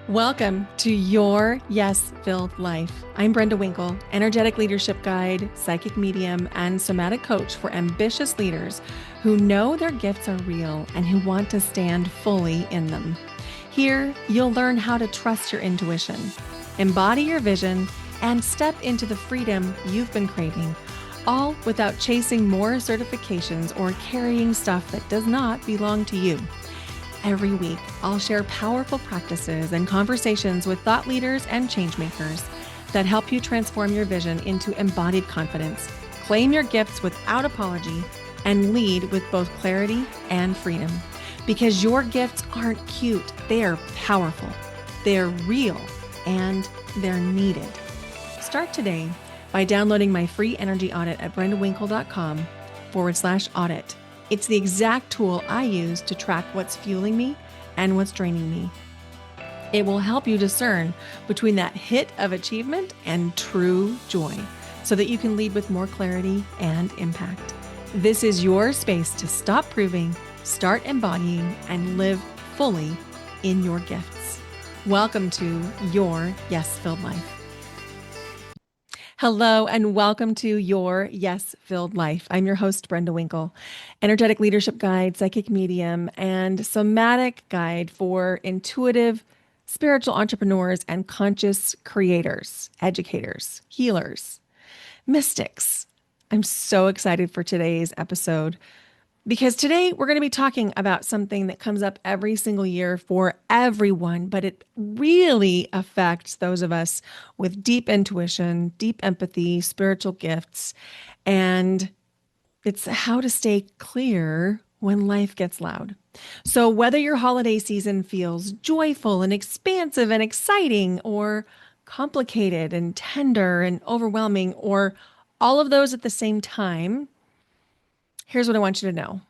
Welcome to Your Yes-Filled Life. I'm Brenda Winkle, energetic leadership guide, psychic medium, and somatic coach for ambitious leaders who know their gifts are real and who want to stand fully in them. Here, you'll learn how to trust your intuition, embody your vision, and step into the freedom you've been craving, all without chasing more certifications or carrying stuff that does not belong to you. Every week, I'll share powerful practices and conversations with thought leaders and changemakers that help you transform your vision into embodied confidence, claim your gifts without apology, and lead with both clarity and freedom. Because your gifts aren't cute, they're powerful, they're real, and they're needed. Start today by downloading my free energy audit at brendawinkle.com/audit. It's the exact tool I use to track what's fueling me and what's draining me. It will help you discern between that hit of achievement and true joy so that you can lead with more clarity and impact. This is your space to stop proving, start embodying, and live fully in your gifts. Welcome to Your Yes-Filled Life. Hello, and welcome to Your Yes-Filled Life. I'm your host, Brenda Winkle, energetic leadership guide, psychic medium, and somatic guide for intuitive, spiritual entrepreneurs and conscious creators, educators, healers, mystics. I'm so excited for today's episode because today we're going to be talking about something that comes up every single year for everyone, but it really affects those of us with deep intuition, deep empathy, spiritual gifts, and it's how to stay clear when life gets loud. So whether your holiday season feels joyful and expansive and exciting, or complicated and tender and overwhelming, or all of those at the same time, here's what I want you to know.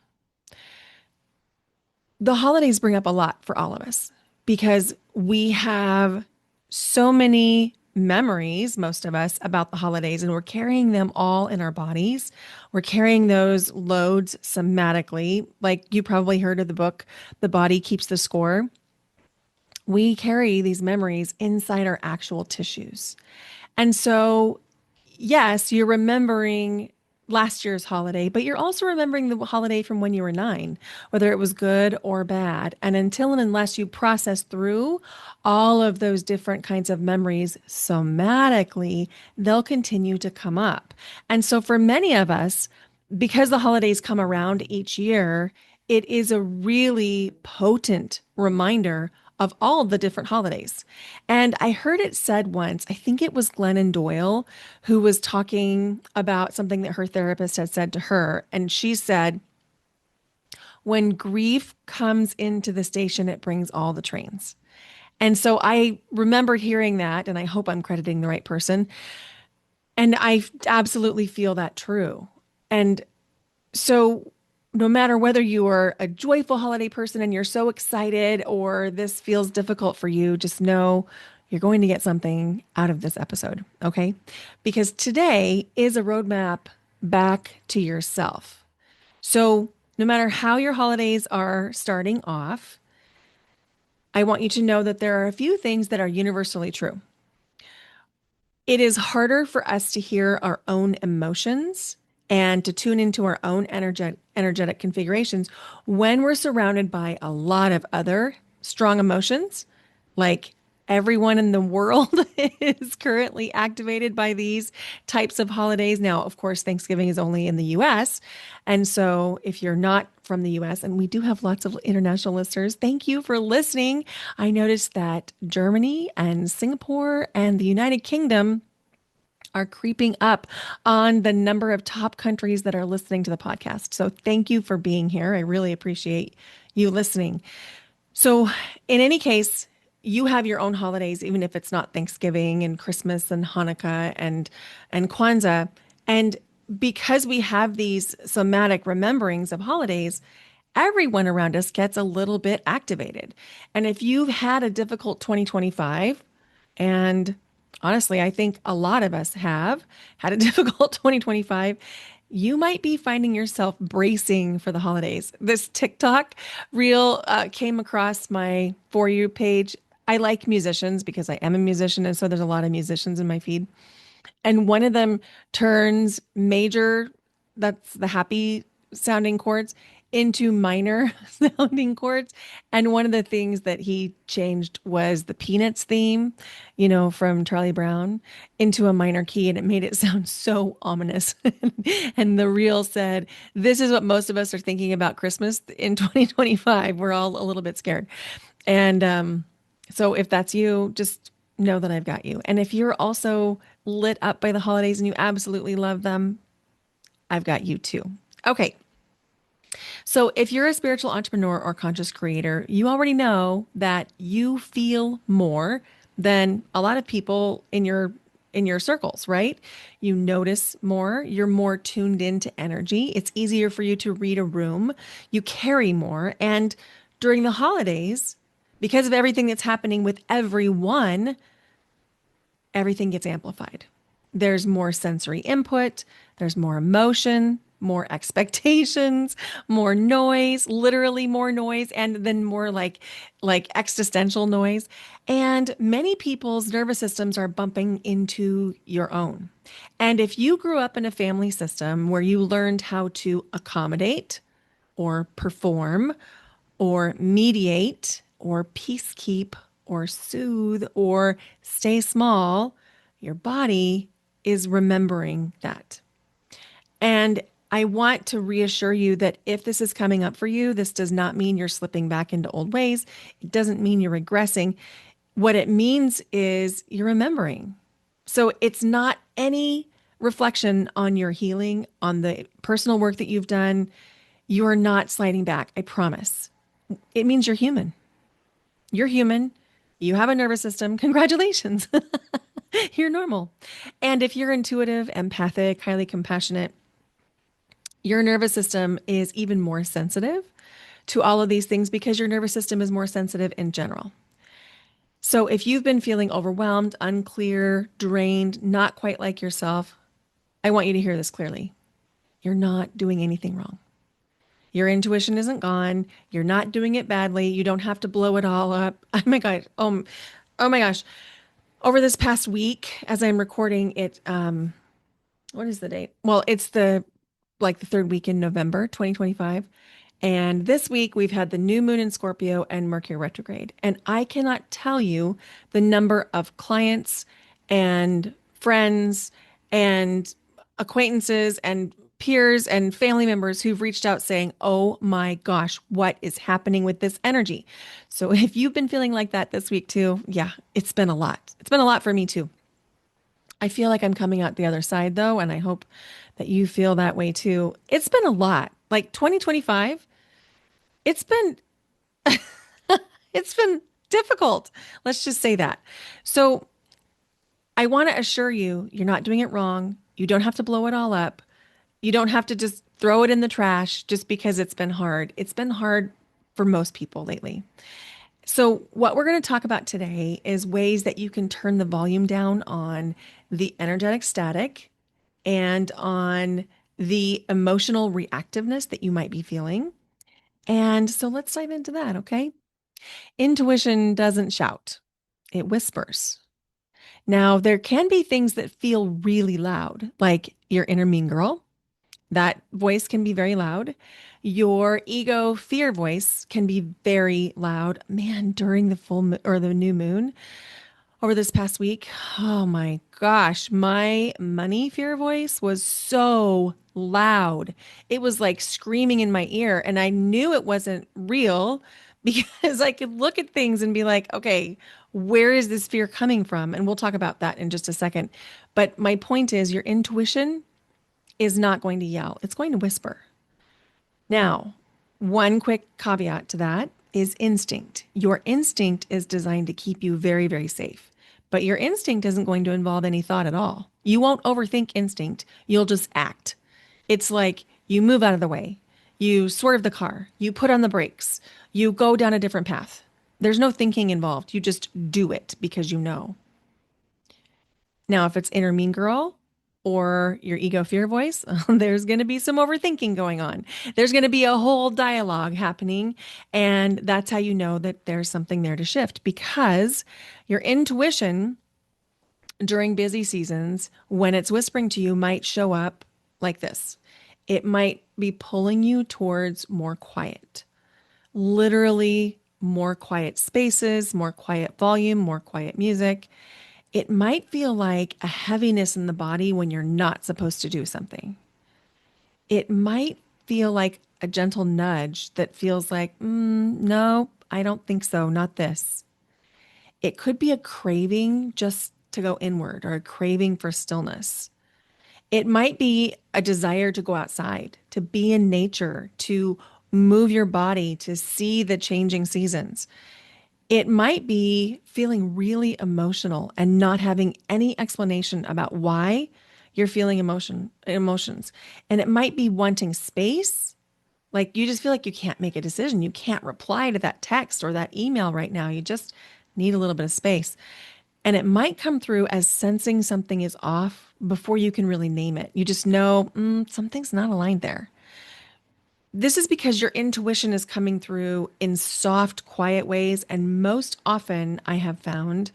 The holidays bring up a lot for all of us because we have so many memories, most of us, about the holidays, and we're carrying them all in our bodies. We're carrying those loads somatically. Like you probably heard of the book, The Body Keeps the Score. We carry these memories inside our actual tissues. And so, yes, you're remembering last year's holiday, but you're also remembering the holiday from when you were 9, whether it was good or bad. And until and unless you process through all of those different kinds of memories somatically, they'll continue to come up. And so for many of us, because the holidays come around each year, it is a really potent reminder of all the different holidays. And I heard it said once, I think it was Glennon Doyle, who was talking about something that her therapist had said to her. And she said, when grief comes into the station, it brings all the trains. And so I remembered hearing that, and I hope I'm crediting the right person. And I absolutely feel that true. And so no matter whether you are a joyful holiday person and you're so excited or this feels difficult for you, just know you're going to get something out of this episode, okay? Because today is a roadmap back to yourself. So no matter how your holidays are starting off, I want you to know that there are a few things that are universally true. It is harder for us to hear our own emotions and to tune into our own energetic configurations when we're surrounded by a lot of other strong emotions, like everyone in the world is currently activated by these types of holidays. Now, of course, Thanksgiving is only in the US. And so if you're not from the US, and we do have lots of international listeners, thank you for listening. I noticed that Germany and Singapore and the United Kingdom are creeping up on the number of top countries that are listening to the podcast. So thank you for being here. I really appreciate you listening. So in any case, you have your own holidays, even if it's not Thanksgiving and Christmas and Hanukkah and Kwanzaa. And because we have these somatic rememberings of holidays, everyone around us gets a little bit activated. And if you've had a difficult 2025, and honestly, I think a lot of us have had a difficult 2025. You might be finding yourself bracing for the holidays. This TikTok reel came across my For You page I like musicians because I am a musician. And so there's a lot of musicians in my feed. And one of them turns major, that's the happy sounding chords, into minor sounding chords. And one of the things that he changed was the Peanuts theme, from Charlie Brown into a minor key. And it made it sound so ominous. And the reel said, this is what most of us are thinking about Christmas in 2025. We're all a little bit scared. And so if that's you, just know that I've got you. And if you're also lit up by the holidays and you absolutely love them, I've got you too. Okay. So if you're a spiritual entrepreneur or conscious creator, you already know that you feel more than a lot of people in your circles, right? You notice more, you're more tuned into energy. It's easier for you to read a room. You carry more, and during the holidays, because of everything that's happening with everyone, everything gets amplified. There's more sensory input, there's more emotion, more expectations, more noise, literally more noise, and then more like existential noise. And many people's nervous systems are bumping into your own. And if you grew up in a family system where you learned how to accommodate or perform or mediate or peacekeep or soothe or stay small, your body is remembering that. And I want to reassure you that if this is coming up for you, this does not mean you're slipping back into old ways. It doesn't mean you're regressing. What it means is you're remembering. So it's not any reflection on your healing, on the personal work that you've done. You're not sliding back, I promise. It means you're human. You're human. You have a nervous system. Congratulations. You're normal. And if you're intuitive, empathic, highly compassionate, your nervous system is even more sensitive to all of these things because your nervous system is more sensitive in general. So if you've been feeling overwhelmed, unclear, drained, not quite like yourself, I want you to hear this clearly. You're not doing anything wrong. Your intuition isn't gone. You're not doing it badly. You don't have to blow it all up. Oh my God. Oh my gosh. Over this past week, as I'm recording it, what is the date? Well, it's the third week in November 2025. And this week we've had the new moon in Scorpio and Mercury retrograde. And I cannot tell you the number of clients and friends and acquaintances and peers and family members who've reached out saying, oh my gosh, what is happening with this energy? So if you've been feeling like that this week too, yeah, it's been a lot. It's been a lot for me too. I feel like I'm coming out the other side though, and I hope that you feel that way too. It's been a lot. Like 2025, it's been it's been difficult. Let's just say that. So I want to assure you, you're not doing it wrong. You don't have to blow it all up. You don't have to just throw it in the trash just because it's been hard. It's been hard for most people lately. So, what we're going to talk about today is ways that you can turn the volume down on the energetic static and on the emotional reactiveness that you might be feeling. And so, let's dive into that, okay? Intuition doesn't shout, it whispers. Now, there can be things that feel really loud, like your inner mean girl. That voice can be very loud. Your ego fear voice can be very loud. Man, during the or the new moon over this past week, oh my gosh, my money fear voice was so loud. It was like screaming in my ear, and I knew it wasn't real because I could look at things and be like, okay, where is this fear coming from? And we'll talk about that in just a second. But my point is, your intuition is not going to yell, it's going to whisper. Now, one quick caveat to that is instinct. Your instinct is designed to keep you very, very safe, but your instinct isn't going to involve any thought at all. You won't overthink instinct, you'll just act. It's like you move out of the way, you swerve the car, you put on the brakes, you go down a different path. There's no thinking involved. You just do it because you know. Now, if it's inner mean girl or your ego fear voice, there's going to be some overthinking going on. There's going to be a whole dialogue happening. And that's how you know that there's something there to shift, because your intuition during busy seasons, when it's whispering to you, might show up like this. It might be pulling you towards more quiet, literally more quiet spaces, more quiet volume, more quiet music. It might feel like a heaviness in the body when you're not supposed to do something. It might feel like a gentle nudge that feels like, no, I don't think so, not this. It could be a craving just to go inward or a craving for stillness. It might be a desire to go outside, to be in nature, to move your body, to see the changing seasons. It might be feeling really emotional and not having any explanation about why you're feeling emotions. And it might be wanting space. Like you just feel like you can't make a decision. You can't reply to that text or that email right now. You just need a little bit of space. And it might come through as sensing something is off before you can really name it. You just know something's not aligned there. This is because your intuition is coming through in soft, quiet ways. And most often, I have found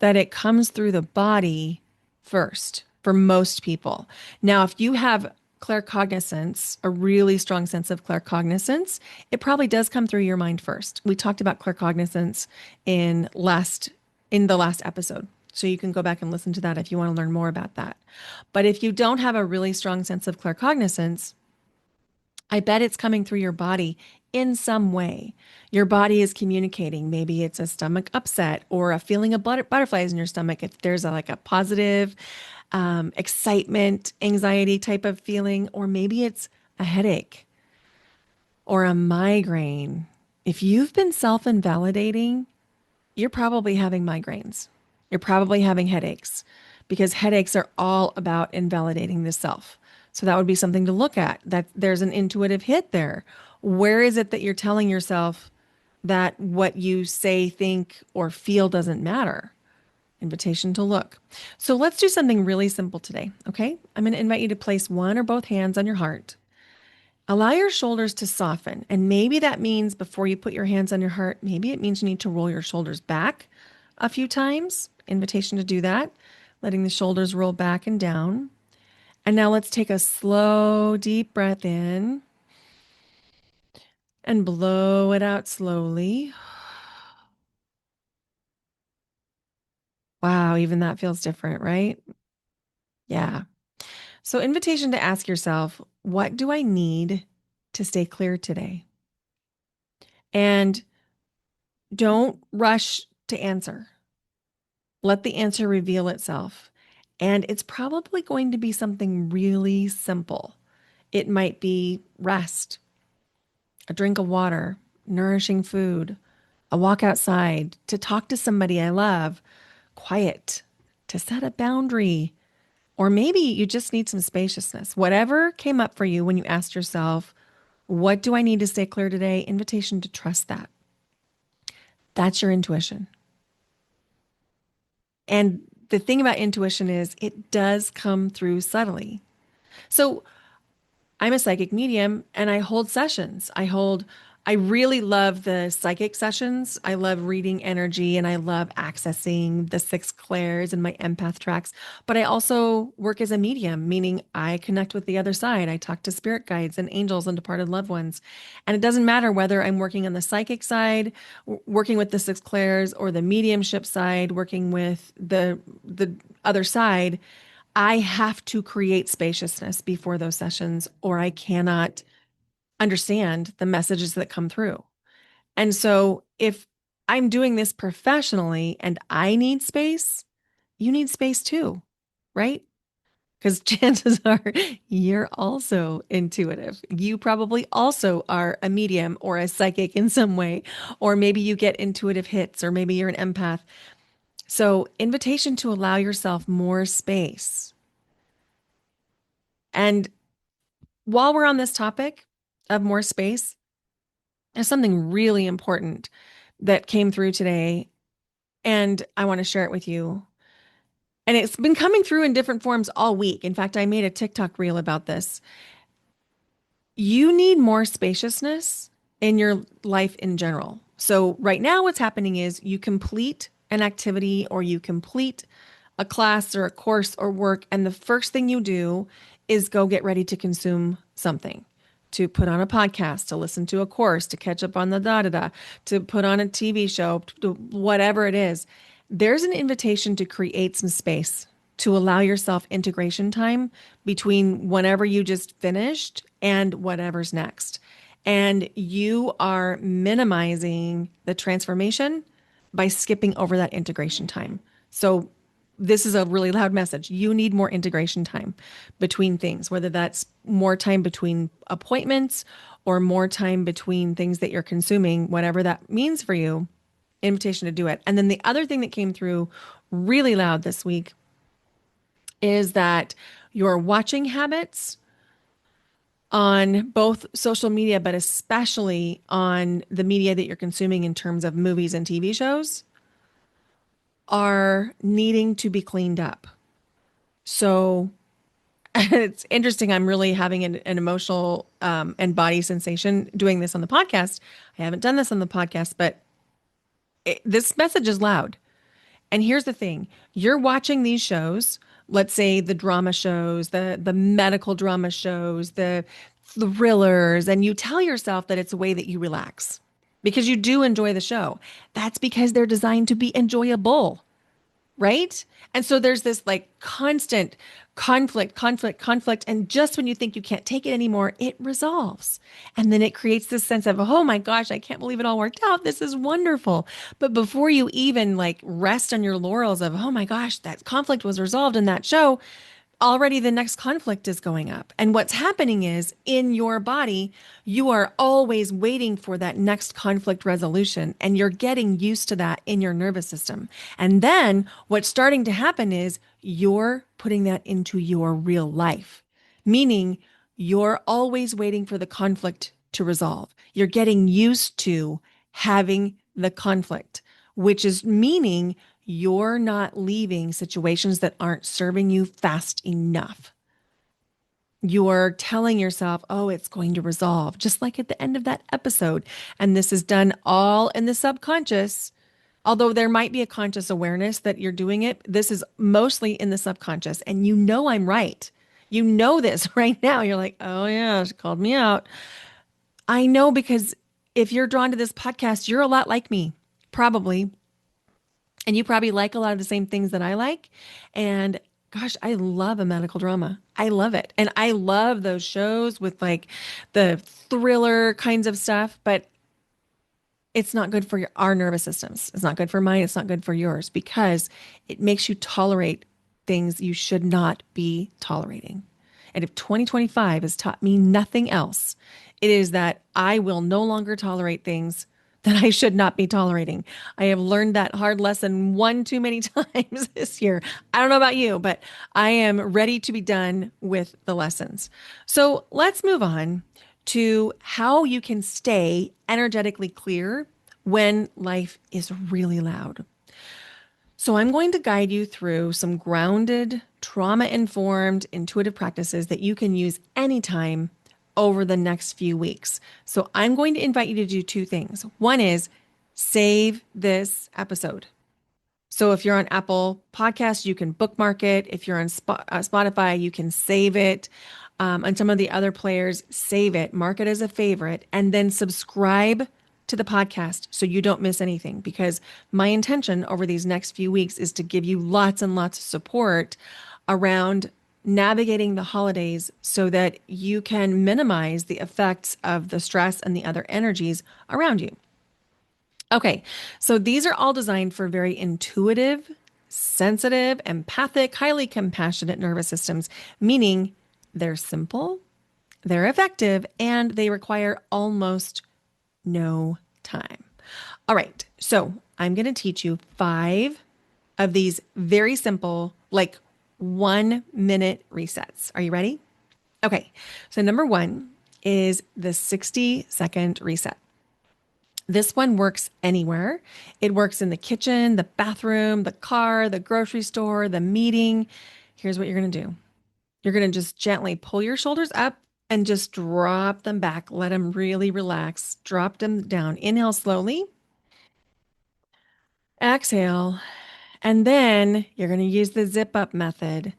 that it comes through the body first for most people. Now, if you have claircognizance, a really strong sense of claircognizance, it probably does come through your mind first. We talked about claircognizance in the last episode. So you can go back and listen to that if you want to learn more about that. But if you don't have a really strong sense of claircognizance, I bet it's coming through your body in some way. Your body is communicating. Maybe it's a stomach upset or a feeling of butterflies in your stomach. If there's like a positive excitement, anxiety type of feeling, or maybe it's a headache or a migraine. If you've been self-invalidating, you're probably having migraines. You're probably having headaches, because headaches are all about invalidating the self. So that would be something to look at. That there's an intuitive hit there. Where is it that you're telling yourself that what you say, think, or feel doesn't matter? Invitation to look. So let's do something really simple today, okay? I'm going to invite you to place one or both hands on your heart. Allow your shoulders to soften. And maybe that means before you put your hands on your heart, maybe it means you need to roll your shoulders back a few times. Invitation to do that, letting the shoulders roll back and down. And now let's take a slow, deep breath in and blow it out slowly. Wow, even that feels different, right? Yeah. So, invitation to ask yourself, what do I need to stay clear today? And don't rush to answer. Let the answer reveal itself. And it's probably going to be something really simple. It might be rest, a drink of water, nourishing food, a walk outside, to talk to somebody I love, quiet, to set a boundary, or maybe you just need some spaciousness. Whatever came up for you when you asked yourself, what do I need to stay clear today? Invitation to trust that. That's your intuition. And the thing about intuition is it does come through subtly. So I'm a psychic medium and I hold sessions. I really love the psychic sessions. I love reading energy and I love accessing the six clairs and my empath tracks. But I also work as a medium, meaning I connect with the other side. I talk to spirit guides and angels and departed loved ones. And it doesn't matter whether I'm working on the psychic side, working with the six clairs, or the mediumship side, working with the other side. I have to create spaciousness before those sessions, or I cannot understand the messages that come through. And so, if I'm doing this professionally and I need space, you need space too, right? Because chances are you're also intuitive. You probably also are a medium or a psychic in some way, or maybe you get intuitive hits, or maybe you're an empath. So, invitation to allow yourself more space. And while we're on this topic of more space, there's something really important that came through today, and I want to share it with you. And it's been coming through in different forms all week. In fact, I made a TikTok reel about this. You need more spaciousness in your life in general. So, right now, what's happening is you complete an activity or you complete a class or a course or work, and the first thing you do is go get ready to consume something, to put on a podcast, to listen to a course, to catch up on the da da da, to put on a TV show, to whatever it is. There's an invitation to create some space to allow yourself integration time between whenever you just finished and whatever's next. And you are minimizing the transformation by skipping over that integration time. So, this is a really loud message. You need more integration time between things, whether that's more time between appointments or more time between things that you're consuming, whatever that means for you, invitation to do it. And then the other thing that came through really loud this week is that your watching habits on both social media, but especially on the media that you're consuming in terms of movies and TV shows, are needing to be cleaned up. So it's interesting. I'm really having an emotional and body sensation doing this on the podcast. I haven't done this on the podcast, but this message is loud. And here's the thing. You're watching these shows, let's say the drama shows, the medical drama shows, the thrillers, and you tell yourself that it's a way that you relax because you do enjoy the show. That's because they're designed to be enjoyable, right? And so there's this like constant conflict. And just when you think you can't take it anymore, it resolves. And then it creates this sense of, oh my gosh, I can't believe it all worked out. This is wonderful. But before you even like rest on your laurels of, oh my gosh, that conflict was resolved in that show, already the next conflict is going up. And what's happening is in your body, you are always waiting for that next conflict resolution. And you're getting used to that in your nervous system. And then what's starting to happen is you're putting that into your real life, meaning you're always waiting for the conflict to resolve. You're getting used to having the conflict, which is meaning you're not leaving situations that aren't serving you fast enough. You're telling yourself, oh, it's going to resolve, just like at the end of that episode. And this is done all in the subconscious. Although there might be a conscious awareness that you're doing it, this is mostly in the subconscious. And you know I'm right. You know this right now. You're like, oh, yeah, she called me out. I know because if you're drawn to this podcast, you're a lot like me, probably. And you probably like a lot of the same things that I like. And gosh, I love a medical drama. I love it. And I love those shows with like the thriller kinds of stuff, but it's not good for our nervous systems. It's not good for mine. It's not good for yours because it makes you tolerate things you should not be tolerating. And if 2025 has taught me nothing else, it is that I will no longer tolerate things that I should not be tolerating. I have learned that hard lesson one too many times this year. I don't know about you, but I am ready to be done with the lessons. So let's move on to how you can stay energetically clear when life is really loud. So I'm going to guide you through some grounded, trauma-informed, intuitive practices that you can use anytime over the next few weeks. So I'm going to invite you to do two things. One is save this episode. So if you're on Apple Podcasts, you can bookmark it. If you're on Spotify, you can save it. On some of the other players, save it, mark it as a favorite, and then subscribe to the podcast so you don't miss anything. Because my intention over these next few weeks is to give you lots and lots of support around navigating the holidays so that you can minimize the effects of the stress and the other energies around you. Okay, so these are all designed for very intuitive, sensitive, empathic, highly compassionate nervous systems, meaning they're simple, they're effective, and they require almost no time. All right, so I'm going to teach you 5 of these very simple, like 1-minute resets. Are you ready? Okay, so number 1 is the 60-second reset. This one works anywhere. It works in the kitchen, the bathroom, the car, the grocery store, the meeting. Here's what you're going to do. You're going to just gently pull your shoulders up and just drop them back. Let them really relax. Drop them down. Inhale slowly. Exhale. And then you're going to use the zip up method.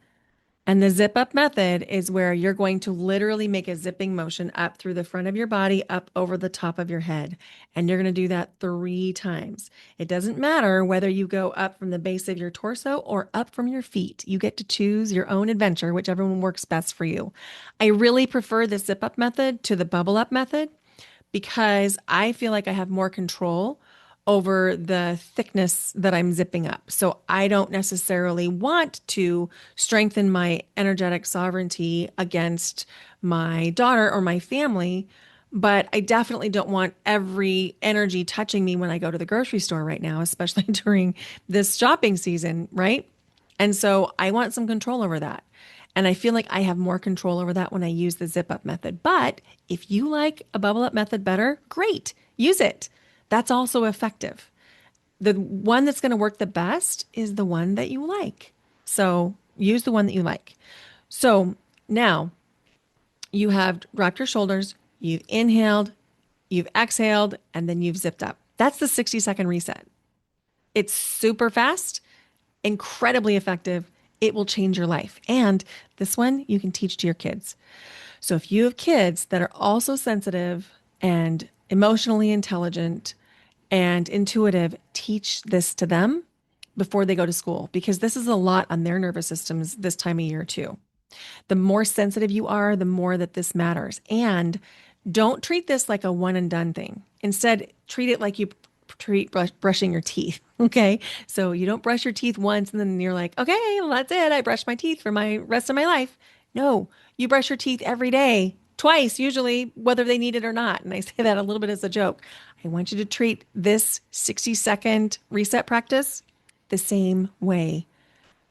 And the zip up method is where you're going to literally make a zipping motion up through the front of your body, up over the top of your head. And you're going to do that 3 times. It doesn't matter whether you go up from the base of your torso or up from your feet. You get to choose your own adventure, whichever one works best for you. I really prefer the zip up method to the bubble up method because I feel like I have more control over the thickness that I'm zipping up. So I don't necessarily want to strengthen my energetic sovereignty against my daughter or my family, but I definitely don't want every energy touching me when I go to the grocery store right now, especially during this shopping season, right? And so I want some control over that. And I feel like I have more control over that when I use the zip up method. But if you like a bubble up method better, great, use it. That's also effective. The one that's going to work the best is the one that you like. So use the one that you like. So now you have dropped your shoulders, you've inhaled, you've exhaled, and then you've zipped up. That's the 60-second reset. It's super fast, incredibly effective. It will change your life. And this one you can teach to your kids. So if you have kids that are also sensitive and emotionally intelligent and intuitive, teach this to them before they go to school because this is a lot on their nervous systems this time of year too. The more sensitive you are, the more that this matters. And don't treat this like a one and done thing. Instead, treat it like you treat brushing your teeth. Okay. So you don't brush your teeth once and then you're like, okay, well, that's it. I brushed my teeth for my rest of my life. No, you brush your teeth every day, twice, usually, whether they need it or not. And I say that a little bit as a joke. I want you to treat this 60-second reset practice the same way.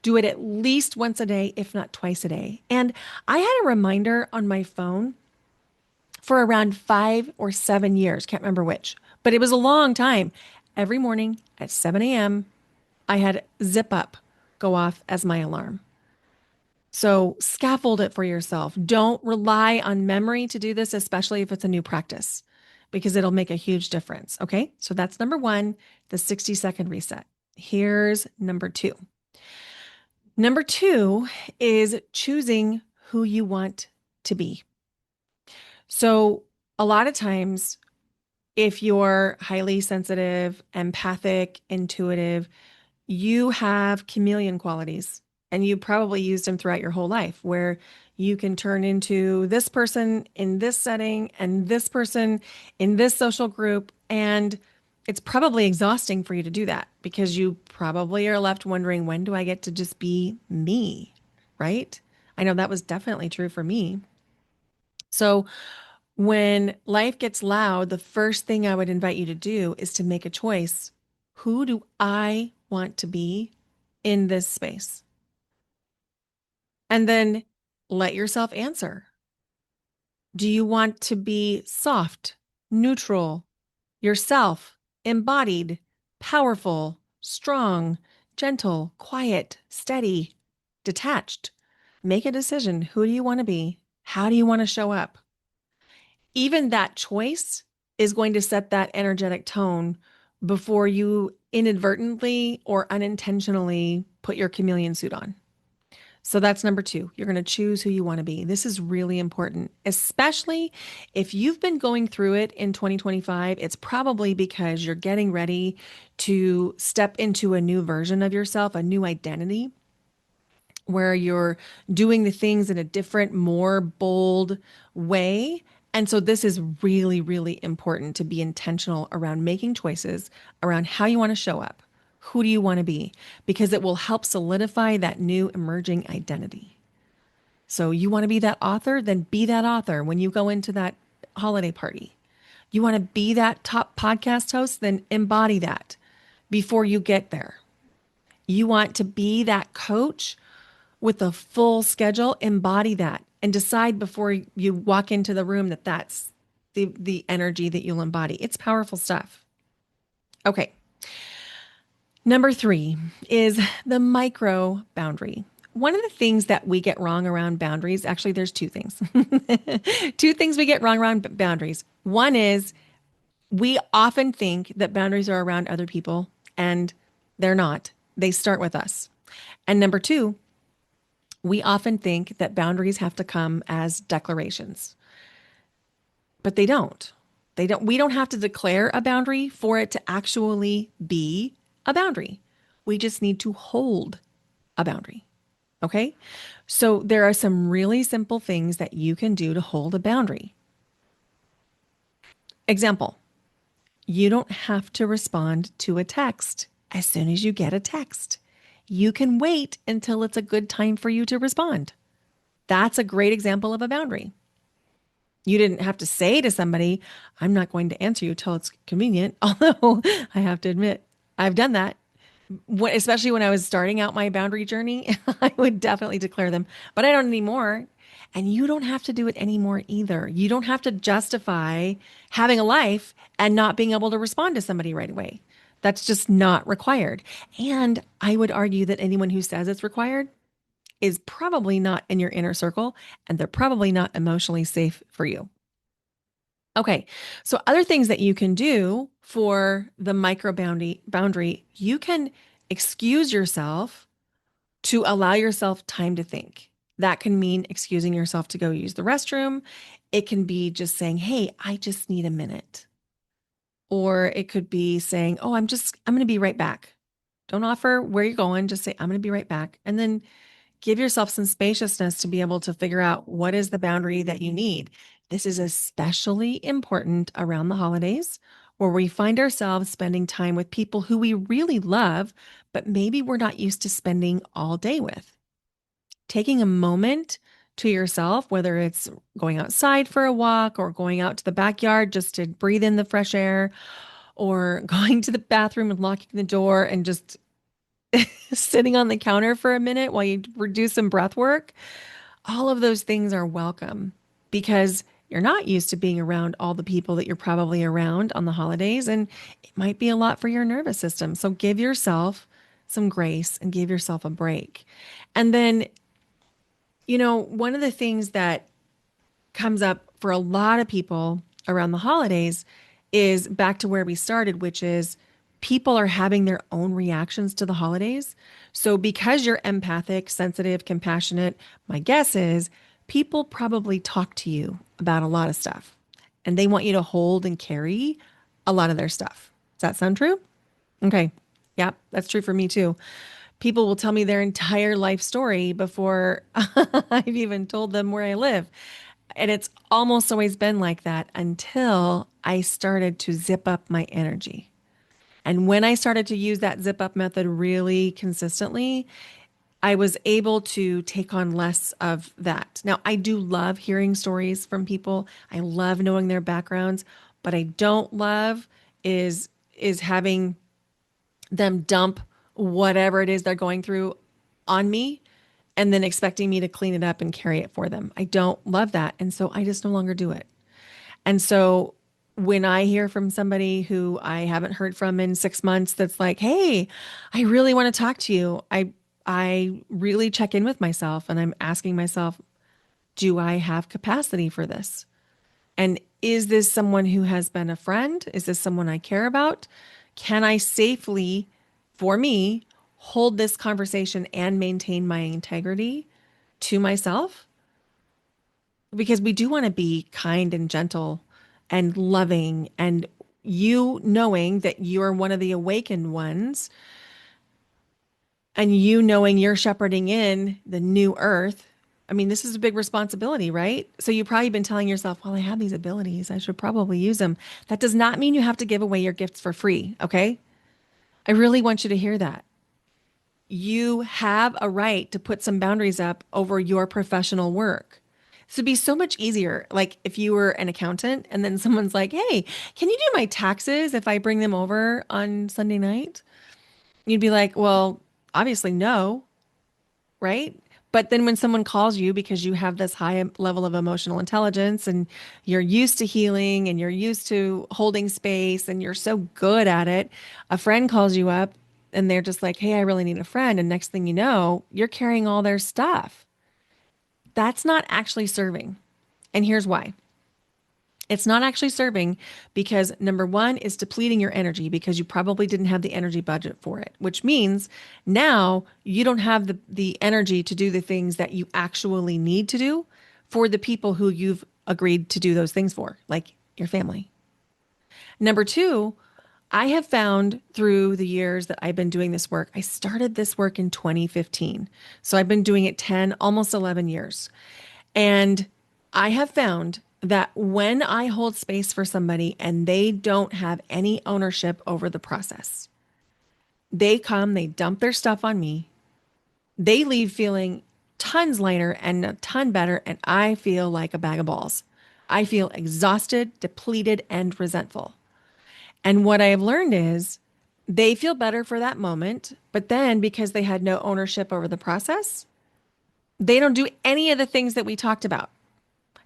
Do it at least once a day, if not twice a day. And I had a reminder on my phone for around 5 or 7 years, can't remember which, but it was a long time. Every morning at 7 a.m., I had zip up go off as my alarm. So scaffold it for yourself. Don't rely on memory to do this, especially if it's a new practice, because it'll make a huge difference. Okay. So that's number one, the 60-second reset. Here's number two. Number two is choosing who you want to be. So a lot of times, if you're highly sensitive, empathic, intuitive, you have chameleon qualities and you probably used them throughout your whole life where you can turn into this person in this setting and this person in this social group. And it's probably exhausting for you to do that because you probably are left wondering, when do I get to just be me? Right? I know that was definitely true for me. So when life gets loud, the first thing I would invite you to do is to make a choice. Who do I want to be in this space? And then let yourself answer. Do you want to be soft, neutral, yourself, embodied, powerful, strong, gentle, quiet, steady, detached? Make a decision. Who do you want to be? How do you want to show up? Even that choice is going to set that energetic tone before you inadvertently or unintentionally put your chameleon suit on. So that's number two. You're going to choose who you want to be. This is really important, especially if you've been going through it in 2025. It's probably because you're getting ready to step into a new version of yourself, a new identity where you're doing the things in a different, more bold way. And so this is really, really important to be intentional around making choices around how you want to show up. Who do you want to be? Because it will help solidify that new emerging identity. So you want to be that author, then be that author when you go into that holiday party. You want to be that top podcast host, then embody that before you get there. You want to be that coach with a full schedule, embody that and decide before you walk into the room that that's the energy that you'll embody. It's powerful stuff. Okay. Number three is the micro boundary. One of the things that we get wrong around boundaries, actually, there's two things. Two things we get wrong around boundaries. One is we often think that boundaries are around other people, and they're not. They start with us. And number two, we often think that boundaries have to come as declarations, but they don't. They don't. We don't have to declare a boundary for it to actually be a boundary. We just need to hold a boundary. Okay. So there are some really simple things that you can do to hold a boundary. Example, you don't have to respond to a text as soon as you get a text. You can wait until it's a good time for you to respond. That's a great example of a boundary. You didn't have to say to somebody, I'm not going to answer you till it's convenient. Although I have to admit, I've done that. Especially when I was starting out my boundary journey, I would definitely declare them, but I don't anymore. And you don't have to do it anymore either. You don't have to justify having a life and not being able to respond to somebody right away. That's just not required. And I would argue that anyone who says it's required is probably not in your inner circle and they're probably not emotionally safe for you. Okay. So other things that you can do for the micro boundary, you can excuse yourself to allow yourself time to think. That can mean excusing yourself to go use the restroom. It can be just saying, "Hey, I just need a minute." Or it could be saying, "Oh, I'm going to be right back." Don't offer where you're going, just say, "I'm going to be right back." And then give yourself some spaciousness to be able to figure out what is the boundary that you need. This is especially important around the holidays where we find ourselves spending time with people who we really love, but maybe we're not used to spending all day with. Taking a moment to yourself, whether it's going outside for a walk or going out to the backyard just to breathe in the fresh air, or going to the bathroom and locking the door and just sitting on the counter for a minute while you do some breath work, all of those things are welcome because you're not used to being around all the people that you're probably around on the holidays. And it might be a lot for your nervous system. So give yourself some grace and give yourself a break. And then, one of the things that comes up for a lot of people around the holidays is back to where we started, which is people are having their own reactions to the holidays. So, because you're empathic, sensitive, compassionate, my guess is people probably talk to you about a lot of stuff and they want you to hold and carry a lot of their stuff. Does that sound true? Okay. Yeah, that's true for me too. People will tell me their entire life story before I've even told them where I live. And it's almost always been like that until I started to zip up my energy. And when I started to use that zip up method really consistently, I was able to take on less of that. Now, I do love hearing stories from people. I love knowing their backgrounds, but I don't love is having them dump whatever it is they're going through on me and then expecting me to clean it up and carry it for them. I don't love that. And so I just no longer do it. And so when I hear from somebody who I haven't heard from in 6 months that's like, "Hey, I really want to talk to you." I really check in with myself and I'm asking myself, do I have capacity for this? And is this someone who has been a friend? Is this someone I care about? Can I safely, for me, hold this conversation and maintain my integrity to myself? Because we do want to be kind and gentle and loving, and you knowing that you're one of the awakened ones and you knowing you're shepherding in the new earth. I mean, this is a big responsibility, right? So you've probably been telling yourself, "Well, I have these abilities. I should probably use them." That does not mean you have to give away your gifts for free, okay? I really want you to hear that. You have a right to put some boundaries up over your professional work. So it'd be so much easier, like if you were an accountant and then someone's like, "Hey, can you do my taxes if I bring them over on Sunday night?" You'd be like, "Well, obviously no, right?" But then when someone calls you because you have this high level of emotional intelligence and you're used to healing and you're used to holding space and you're so good at it, a friend calls you up and they're just like, "Hey, I really need a friend." And next thing you know, you're carrying all their stuff. That's not actually serving. And here's why. It's not actually serving because number one is depleting your energy because you probably didn't have the energy budget for it, which means now you don't have the energy to do the things that you actually need to do for the people who you've agreed to do those things for, like your family. Number two, I have found through the years that I've been doing this work, I started this work in 2015. So I've been doing it 10, almost 11 years. And I have found that when I hold space for somebody and they don't have any ownership over the process, they come, they dump their stuff on me, they leave feeling tons lighter and a ton better, and I feel like a bag of balls. I feel exhausted, depleted, and resentful. And what I have learned is they feel better for that moment, but then because they had no ownership over the process, they don't do any of the things that we talked about.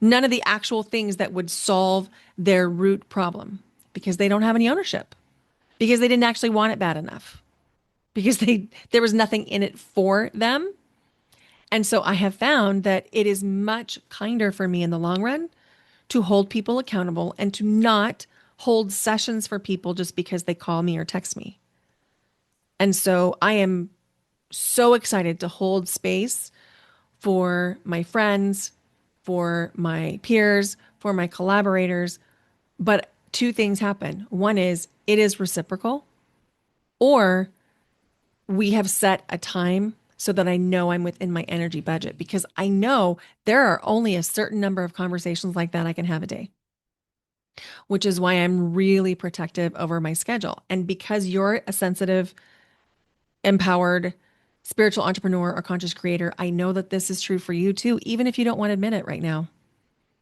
None of the actual things that would solve their root problem because they don't have any ownership, because they didn't actually want it bad enough, because there was nothing in it for them. And so I have found that it is much kinder for me in the long run to hold people accountable and to not hold sessions for people just because they call me or text me. And so I am so excited to hold space for my friends, for my peers, for my collaborators. But two things happen. One is it is reciprocal, or we have set a time so that I know I'm within my energy budget because I know there are only a certain number of conversations like that I can have a day, which is why I'm really protective over my schedule. And because you're a sensitive, empowered, spiritual entrepreneur or conscious creator, I know that this is true for you too, even if you don't want to admit it right now.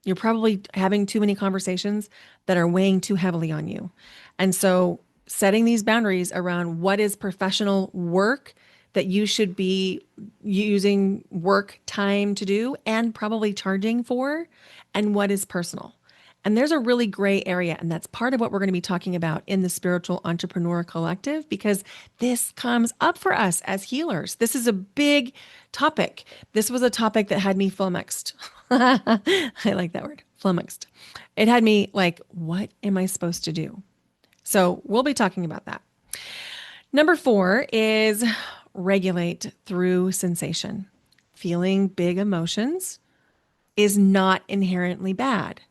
You're probably having too many conversations that are weighing too heavily on you. And so, setting these boundaries around what is professional work that you should be using work time to do and probably charging for, and what is personal. And there's a really gray area, and that's part of what we're going to be talking about in the Spiritual Entrepreneur Collective because this comes up for us as healers. This is a big topic. This was a topic that had me flummoxed. I like that word, flummoxed. It had me like, what am I supposed to do? So we'll be talking about that. Number 4 is regulate through sensation. Feeling big emotions is not inherently bad.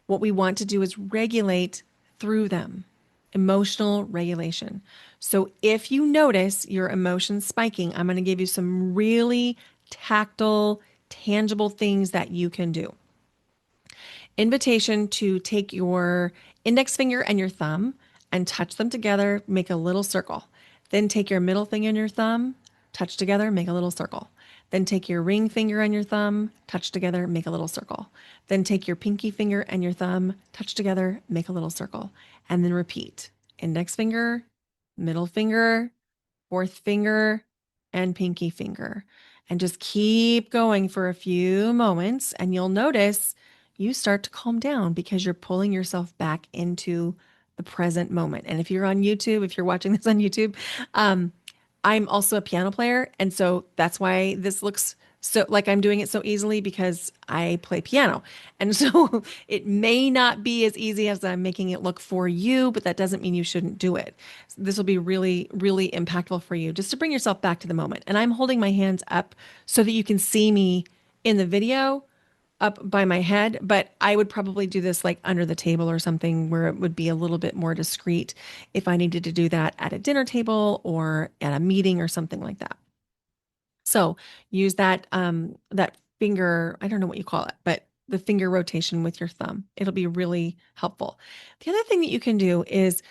What we want to do is regulate through them, emotional regulation. So if you notice your emotions spiking, I'm going to give you some really tactile, tangible things that you can do. Invitation to take your index finger and your thumb and touch them together, make a little circle. Then take your middle finger and your thumb, touch together, make a little circle. Then take your ring finger and your thumb, touch together, make a little circle. Then take your pinky finger and your thumb, touch together, make a little circle. And then repeat. Index finger, middle finger, fourth finger, and pinky finger. And just keep going for a few moments, and you'll notice you start to calm down because you're pulling yourself back into the present moment. And if you're on YouTube, if you're watching this on YouTube, I'm also a piano player. And so that's why this looks so like I'm doing it so easily because I play piano. And so it may not be as easy as I'm making it look for you, but that doesn't mean you shouldn't do it. This will be really, really impactful for you just to bring yourself back to the moment. And I'm holding my hands up so that you can see me in the video up by my head, but I would probably do this like under the table or something where it would be a little bit more discreet if I needed to do that at a dinner table or at a meeting or something like that. So use that finger, I don't know what you call it, but the finger rotation with your thumb. It'll be really helpful. The other thing that you can do is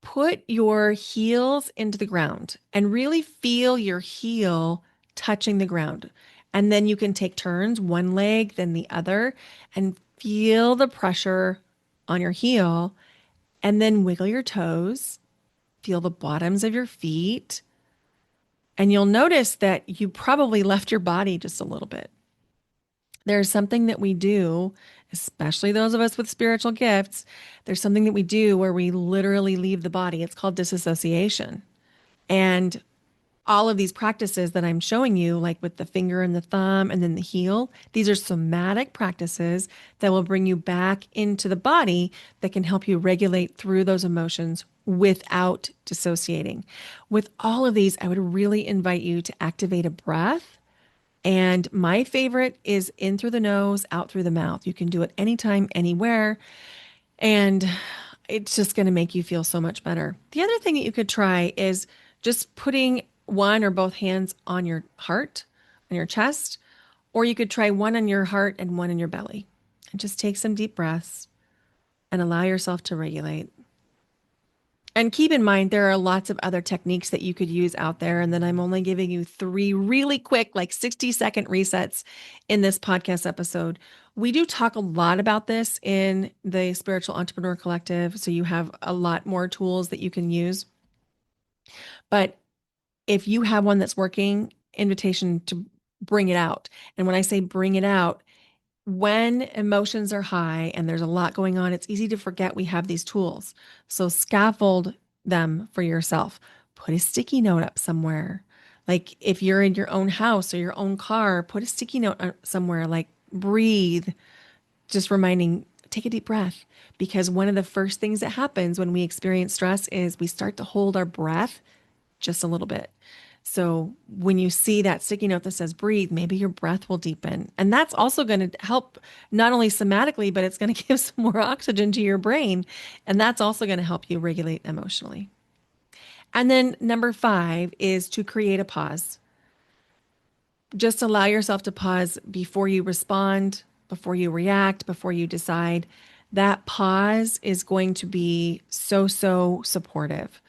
put your heels into the ground and really feel your heel touching the ground. And then you can take turns, one leg, then the other, and feel the pressure on your heel. And then wiggle your toes, feel the bottoms of your feet, And you'll notice that you probably left your body just a little bit. There's something that we do, especially those of us with spiritual gifts. There's something that we do where we literally leave the body. It's called disassociation. And all of these practices that I'm showing you, like with the finger and the thumb and then the heel, these are somatic practices that will bring you back into the body that can help you regulate through those emotions without dissociating. With all of these, I would really invite you to activate a breath. And my favorite is in through the nose, out through the mouth. You can do it anytime, anywhere. And it's just going to make you feel so much better. The other thing that you could try is just putting one or both hands on your heart, on your chest, or you could try one on your heart and one in your belly. And just take some deep breaths and allow yourself to regulate. And keep in mind, there are lots of other techniques that you could use out there. And then I'm only giving you three really quick, like 60-second resets in this podcast episode. We do talk a lot about this in the Spiritual Entrepreneur Collective. So you have a lot more tools that you can use. But if you have one that's working, invitation to bring it out. And when I say bring it out, when emotions are high and there's a lot going on, it's easy to forget we have these tools. So scaffold them for yourself. Put a sticky note up somewhere. Like if you're in your own house or your own car, put a sticky note somewhere like breathe, just reminding, take a deep breath. Because one of the first things that happens when we experience stress is we start to hold our breath just a little bit. So when you see that sticky note that says breathe, maybe your breath will deepen. And that's also going to help not only somatically, but it's going to give some more oxygen to your brain. And that's also going to help you regulate emotionally. And then number 5 is to create a pause. Just allow yourself to pause before you respond, before you react, before you decide. That pause is going to be so, so supportive.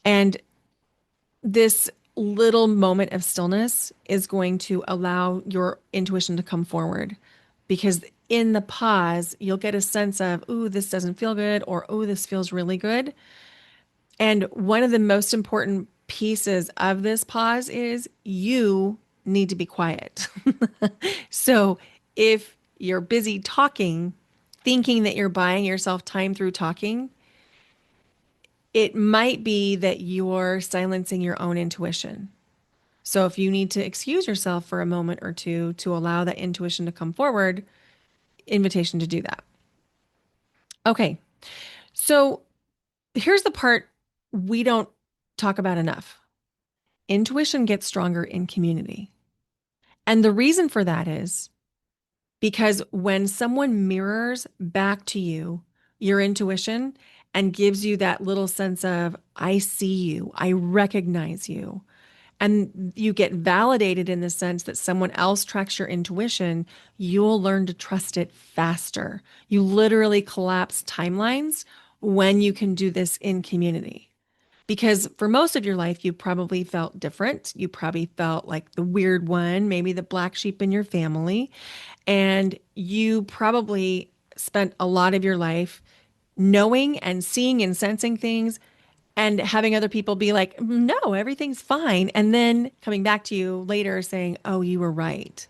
And this little moment of stillness is going to allow your intuition to come forward because in the pause, you'll get a sense of, ooh, this doesn't feel good, or ooh, this feels really good. And one of the most important pieces of this pause is you need to be quiet. So if you're busy talking, thinking that you're buying yourself time through talking, it might be that you're silencing your own intuition. So if you need to excuse yourself for a moment or two to allow that intuition to come forward, invitation to do that. Okay. So here's the part we don't talk about enough. Intuition gets stronger in community. And the reason for that is because when someone mirrors back to you your intuition and gives you that little sense of, I see you, I recognize you, and you get validated in the sense that someone else tracks your intuition, you'll learn to trust it faster. You literally collapse timelines when you can do this in community. Because for most of your life, you probably felt different. You probably felt like the weird one, maybe the black sheep in your family. And you probably spent a lot of your life knowing and seeing and sensing things and having other people be like, no, everything's fine. And then coming back to you later saying, oh, you were right.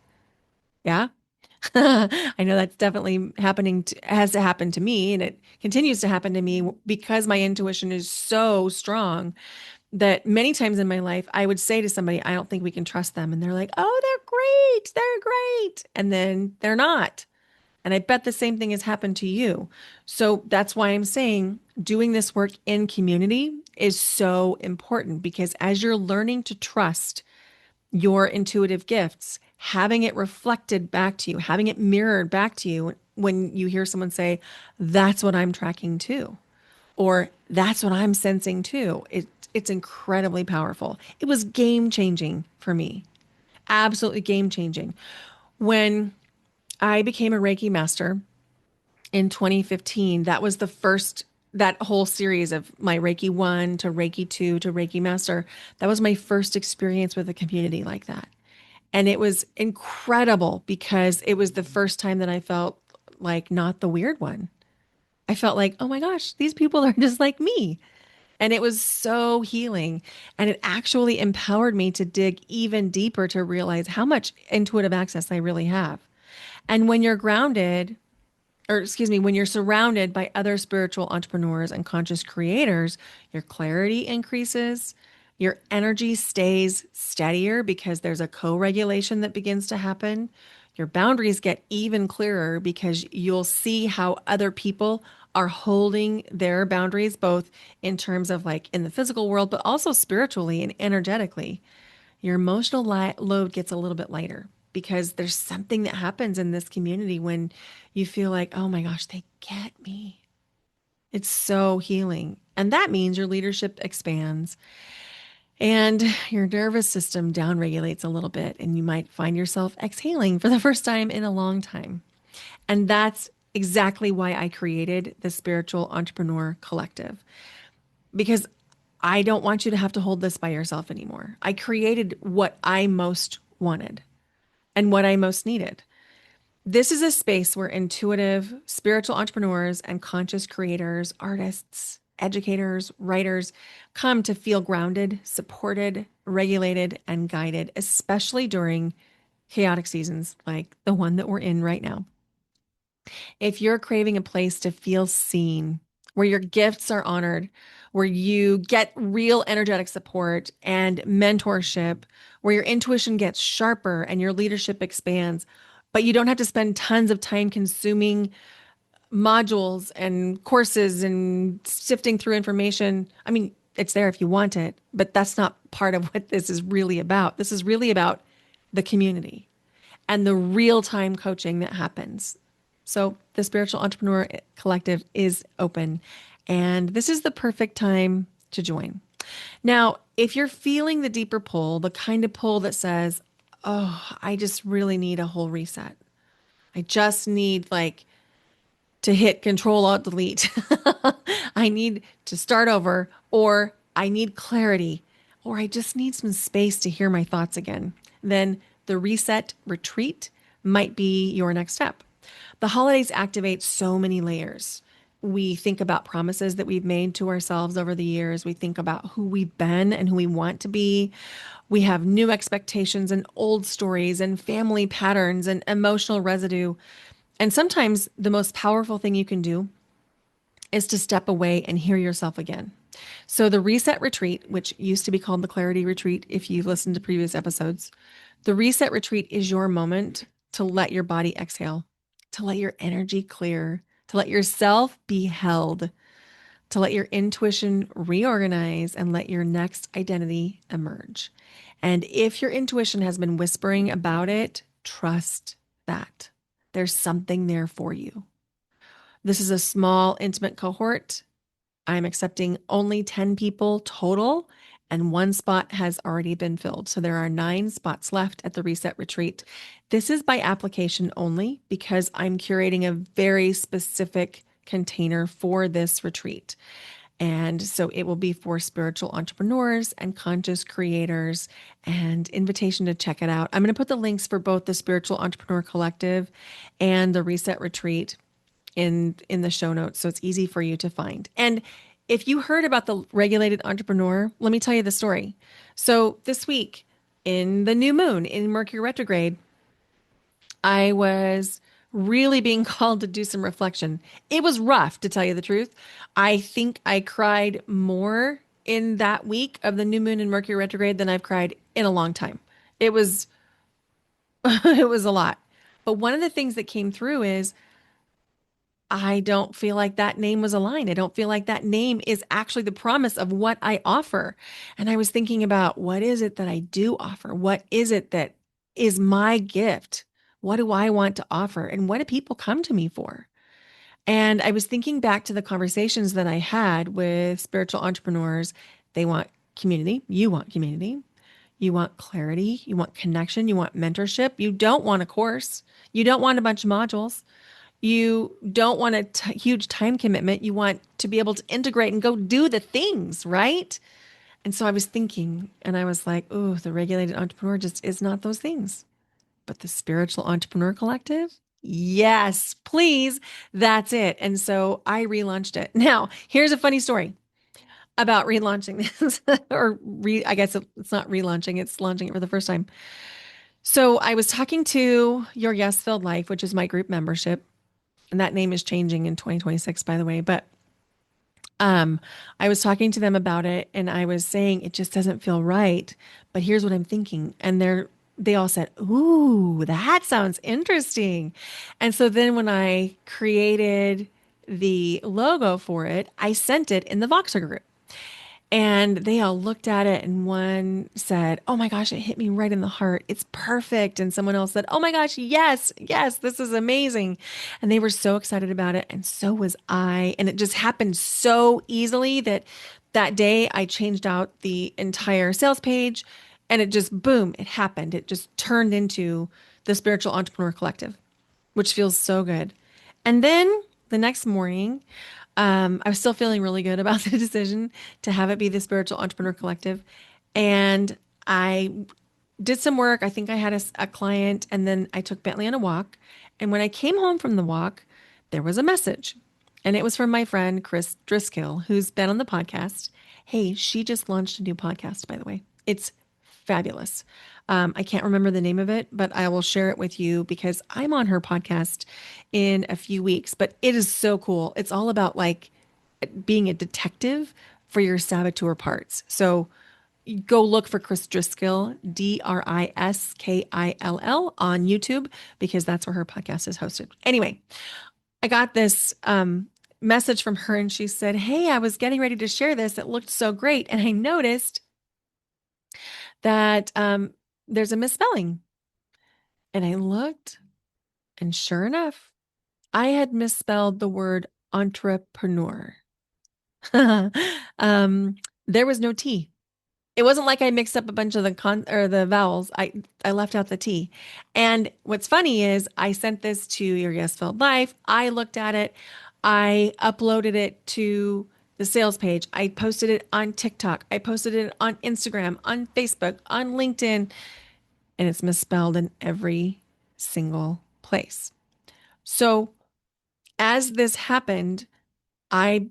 Yeah. I know that's definitely has happened to me, and it continues to happen to me because my intuition is so strong that many times in my life, I would say to somebody, I don't think we can trust them. And they're like, oh, they're great. They're great. And then they're not. And I bet the same thing has happened to you. So that's why I'm saying doing this work in community is so important because as you're learning to trust your intuitive gifts, having it reflected back to you, having it mirrored back to you when you hear someone say, that's what I'm tracking too, or that's what I'm sensing too. It's incredibly powerful. It was game changing for me, absolutely game changing. When I became a Reiki master in 2015. That was the first, that whole series of my Reiki 1 to Reiki 2 to Reiki master. That was my first experience with a community like that. And it was incredible because it was the first time that I felt like not the weird one. I felt like, oh my gosh, these people are just like me. And it was so healing. And it actually empowered me to dig even deeper to realize how much intuitive access I really have. And when you're grounded, or excuse me, when you're surrounded by other spiritual entrepreneurs and conscious creators, your clarity increases, your energy stays steadier because there's a co regulation that begins to happen. Your boundaries get even clearer because you'll see how other people are holding their boundaries, both in terms of like in the physical world, but also spiritually and energetically. Your emotional load gets a little bit lighter because there's something that happens in this community when you feel like, oh my gosh, they get me. It's so healing. And that means your leadership expands and your nervous system downregulates a little bit, and you might find yourself exhaling for the first time in a long time. And that's exactly why I created the Spiritual Entrepreneur Collective, because I don't want you to have to hold this by yourself anymore. I created what I most wanted and what I most needed. This is a space where intuitive, spiritual entrepreneurs and conscious creators, artists, educators, writers come to feel grounded, supported, regulated, and guided, especially during chaotic seasons like the one that we're in right now. If you're craving a place to feel seen, where your gifts are honored, where you get real energetic support and mentorship, where your intuition gets sharper and your leadership expands, but you don't have to spend tons of time consuming modules and courses and sifting through information. I mean, it's there if you want it, but that's not part of what this is really about. This is really about the community and the real time coaching that happens. So, the Spiritual Entrepreneur Collective is open, and this is the perfect time to join. Now, if you're feeling the deeper pull, the kind of pull that says, oh, I just really need a whole reset. I just need like to hit Control Alt Delete. I need to start over, or I need clarity, or I just need some space to hear my thoughts again. Then the reset retreat might be your next step. The holidays activate so many layers. We think about promises that we've made to ourselves over the years. We think about who we've been and who we want to be. We have new expectations and old stories and family patterns and emotional residue. And sometimes the most powerful thing you can do is to step away and hear yourself again. So, the reset retreat, which used to be called the clarity retreat, if you've listened to previous episodes, the reset retreat is your moment to let your body exhale, to let your energy clear, to let yourself be held, to let your intuition reorganize, and let your next identity emerge. And if your intuition has been whispering about it, trust that there's something there for you. This is a small, intimate cohort. I'm accepting only 10 people total, and one spot has already been filled. So there are 9 spots left at the Reset Retreat. This is by application only because I'm curating a very specific container for this retreat. And so it will be for spiritual entrepreneurs and conscious creators, and invitation to check it out. I'm going to put the links for both the Spiritual Entrepreneur Collective and the Reset Retreat in the show notes, so it's easy for you to find. And if you heard about the regulated entrepreneur, let me tell you the story. So this week in the new moon in Mercury retrograde, I was really being called to do some reflection. It was rough, to tell you the truth. I think I cried more in that week of the new moon in Mercury retrograde than I've cried in a long time. It was it was a lot. But one of the things that came through is I don't feel like that name was aligned. I don't feel like that name is actually the promise of what I offer. And I was thinking about, what is it that I do offer? What is it that is my gift? What do I want to offer? And what do people come to me for? And I was thinking back to the conversations that I had with spiritual entrepreneurs. They want community. You want community. You want clarity. You want connection. You want mentorship. You don't want a course. You don't want a bunch of modules. You don't want a huge time commitment. You want to be able to integrate and go do the things, right? And so I was thinking, and I was like, oh, the regulated entrepreneur just is not those things. But the Spiritual Entrepreneur Collective, yes, please, that's it. And so I relaunched it. Now, here's a funny story. about relaunching this I guess it's not relaunching, it's launching it for the first time. So I was talking to Your Yes Filled Life, which is my group membership, and that name is changing in 2026, by the way. But um, I was talking to them about it, and I was saying it just doesn't feel right. But here's what I'm thinking, and they all said, "Ooh, that sounds interesting." And so then when I created the logo for it, I sent it in the Voxer group. And they all looked at it, and one said, "Oh my gosh, it hit me right in the heart. It's perfect." And someone else said, "Oh my gosh, yes, yes, this is amazing." And they were so excited about it, and so was I. And it just happened so easily that that day I changed out the entire sales page, and it just boom, it happened. It just turned into the Spiritual Entrepreneur Collective, which feels so good. And then the next morning, I was still feeling really good about the decision to have it be the Spiritual Entrepreneur Collective. And I did some work. I think I had a client, and then I took Bentley on a walk. And when I came home from the walk, there was a message. And it was from my friend, Chris Driscoll, who's been on the podcast. Hey, she just launched a new podcast, by the way. It's fabulous. I can't remember the name of it, but I will share it with you because I'm on her podcast in a few weeks. But it is so cool. It's all about like being a detective for your saboteur parts. So go look for Chris Driscoll, Drisskill on YouTube because that's where her podcast is hosted. Anyway, I got this message from her and she said, "Hey, I was getting ready to share this. It looked so great. And I noticed that there's a misspelling." And I looked, and sure enough, I had misspelled the word entrepreneur. um, there was no T. It wasn't like I mixed up a bunch of the vowels. I left out the T. And what's funny is I sent this to Your Yes Filled Life. I looked at it. I uploaded it to the sales page. I posted it on TikTok. I posted it on Instagram, on Facebook, on LinkedIn, and it's misspelled in every single place. So as this happened, I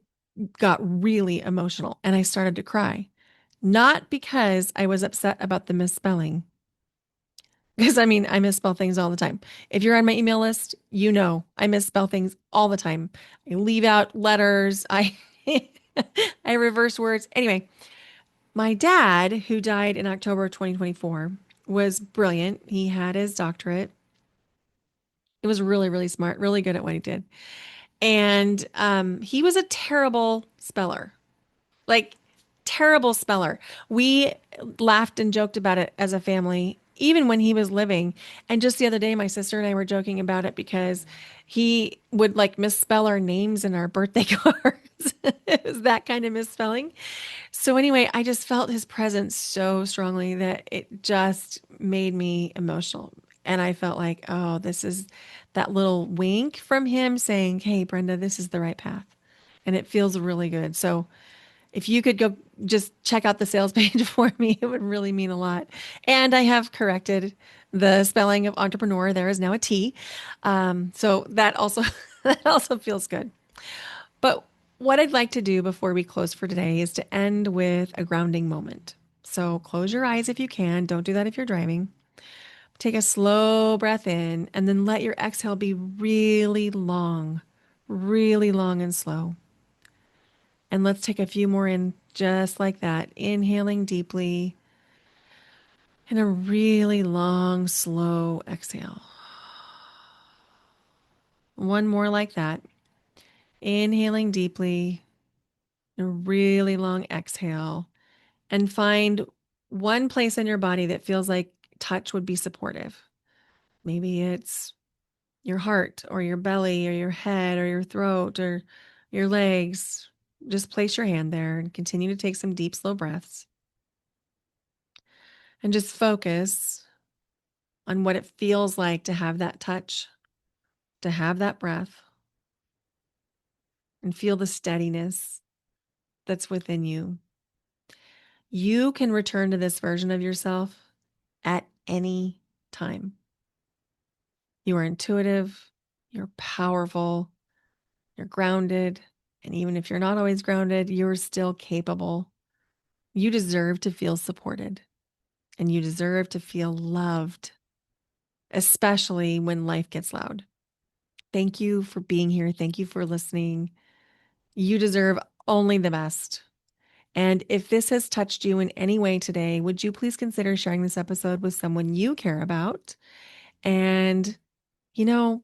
got really emotional and I started to cry. Not because I was upset about the misspelling, because I mean, I misspell things all the time. If you're on my email list, you know I misspell things all the time. I leave out letters. I reverse words. Anyway, my dad, who died in October 2024, was brilliant. He had his doctorate. It was really, really smart, really good at what he did. And he was a terrible speller. Like, terrible speller. We laughed and joked about it as a family, even when he was living. And just the other day, my sister and I were joking about it because he would like misspell our names in our birthday cards. It was that kind of misspelling. So, anyway, I just felt his presence so strongly that it just made me emotional. And I felt like, oh, this is that little wink from him saying, "Hey, Brenda, this is the right path." And it feels really good. So, if you could go just check out the sales page for me, it would really mean a lot. And I have corrected the spelling of entrepreneur. There is now a T. So that also that also feels good. But what I'd like to do before we close for today is to end with a grounding moment. So close your eyes if you can. Don't do that if you're driving. Take a slow breath in and then let your exhale be really long and slow. And let's take a few more in just like that. Inhaling deeply and a really long, slow exhale. One more like that. Inhaling deeply, a really long exhale. And find one place in your body that feels like touch would be supportive. Maybe it's your heart or your belly or your head or your throat or your legs. Just place your hand there and continue to take some deep, slow breaths. And just focus on what it feels like to have that touch, to have that breath, and feel the steadiness that's within you. You can return to this version of yourself at any time. You are intuitive, you're powerful, you're grounded, And even if you're not always grounded, you're still capable. You deserve to feel supported and you deserve to feel loved, especially when life gets loud. Thank you for being here. Thank you for listening. You deserve only the best. And if this has touched you in any way today, would you please consider sharing this episode with someone you care about? And, you know,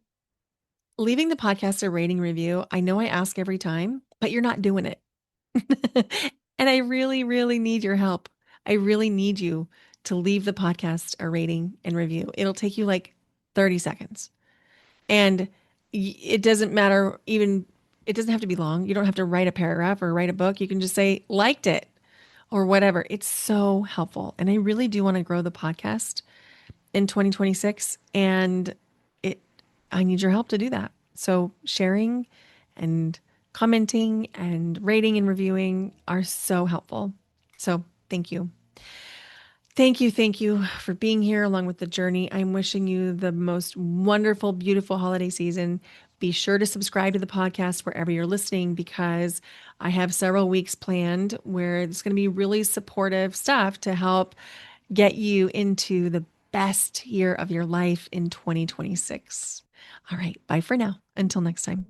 leaving the podcast a rating review. I know I ask every time, but you're not doing it. And I really, really need your help. I really need you to leave the podcast a rating and review. It'll take you like 30 seconds. And it doesn't matter, even, it doesn't have to be long. You don't have to write a paragraph or write a book. You can just say, liked it or whatever. It's so helpful. And I really do want to grow the podcast in 2026. And it, I need your help to do that. So sharing and commenting and rating and reviewing are so helpful. So thank you. Thank you for being here along with the journey. I'm wishing you the most wonderful, beautiful holiday season. Be sure to subscribe to the podcast wherever you're listening because I have several weeks planned where it's going to be really supportive stuff to help get you into the best year of your life in 2026. All right, bye for now. Until next time.